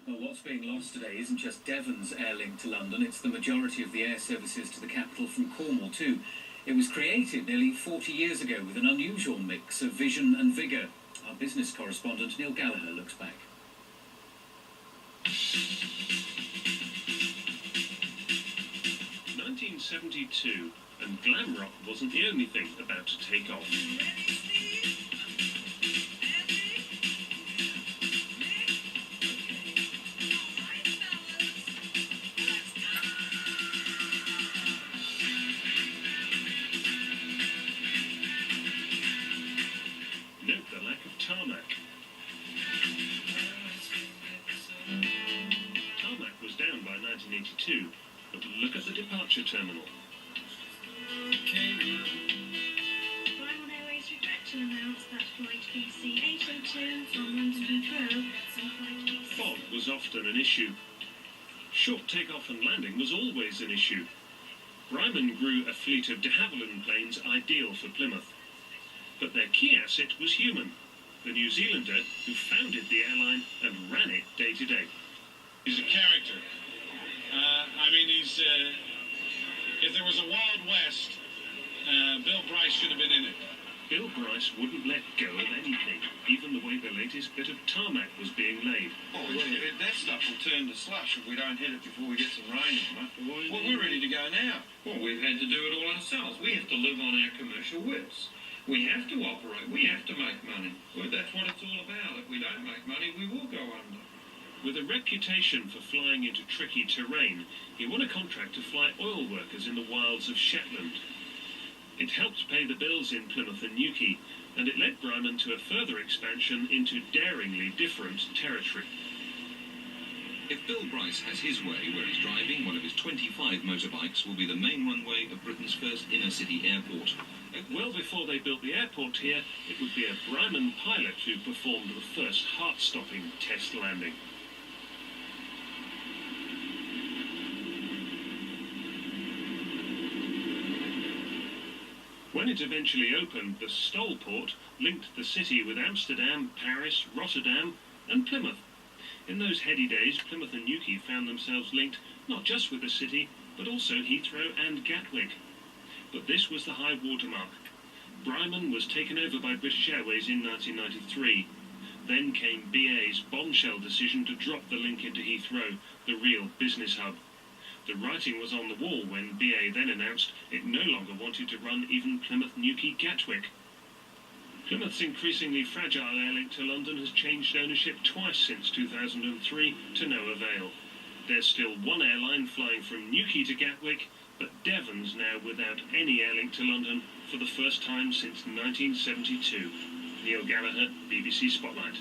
Well, what's being lost today isn't just Devon's air link to London, it's the majority of the air services to the capital from Cornwall too. It was created nearly 40 years ago with an unusual mix of vision and vigour. Our business correspondent Neil Gallagher looks back. 1972, and glam rock wasn't the only thing about to take off. Note the lack of tarmac. Tarmac was down by 1982, but look at the departure terminal. Brymon Airways regret to announce that flight BC 802 from London Heathrow and flight BC... Fog was often an issue. Short takeoff and landing was always an issue. Brymon grew a fleet of de Havilland planes ideal for Plymouth. But their key asset was human, the New Zealander who founded the airline and ran it day to day. He's a character. If there was a Wild West, Bill Bryce should have been in it. Bill Bryce wouldn't let go of anything, even the way the latest bit of tarmac was being laid. Oh, that stuff will turn to slush if we don't hit it before we get some rain on it. Well, we're ready to go now. Well, we've had to do it all ourselves. We have to live on our commercial wits. We have to operate. We have to make money. Well, that's what it's all about. If we don't make money, we will go under. With a reputation for flying into tricky terrain, he won a contract to fly oil workers in the wilds of Shetland. It helped pay the bills in Plymouth and Newquay, and it led Brymon to a further expansion into daringly different territory. If Bill Bryce has his way where he's driving, one of his 25 motorbikes will be the main runway of Britain's first inner-city airport. Well before they built the airport here, it would be a Brymon pilot who performed the first heart-stopping test landing. When it eventually opened, the Stol port linked the city with Amsterdam, Paris, Rotterdam and Plymouth. In those heady days, Plymouth and Newquay found themselves linked not just with the city, but also Heathrow and Gatwick. But this was the high watermark. Brymon was taken over by British Airways in 1993. Then came BA's bombshell decision to drop the link into Heathrow, the real business hub. The writing was on the wall when BA then announced it no longer wanted to run even Plymouth Newquay Gatwick. Plymouth's increasingly fragile air link to London has changed ownership twice since 2003 to no avail. There's still one airline flying from Newquay to Gatwick, but Devon's now without any air link to London for the first time since 1972. Neil Gallagher, BBC Spotlight.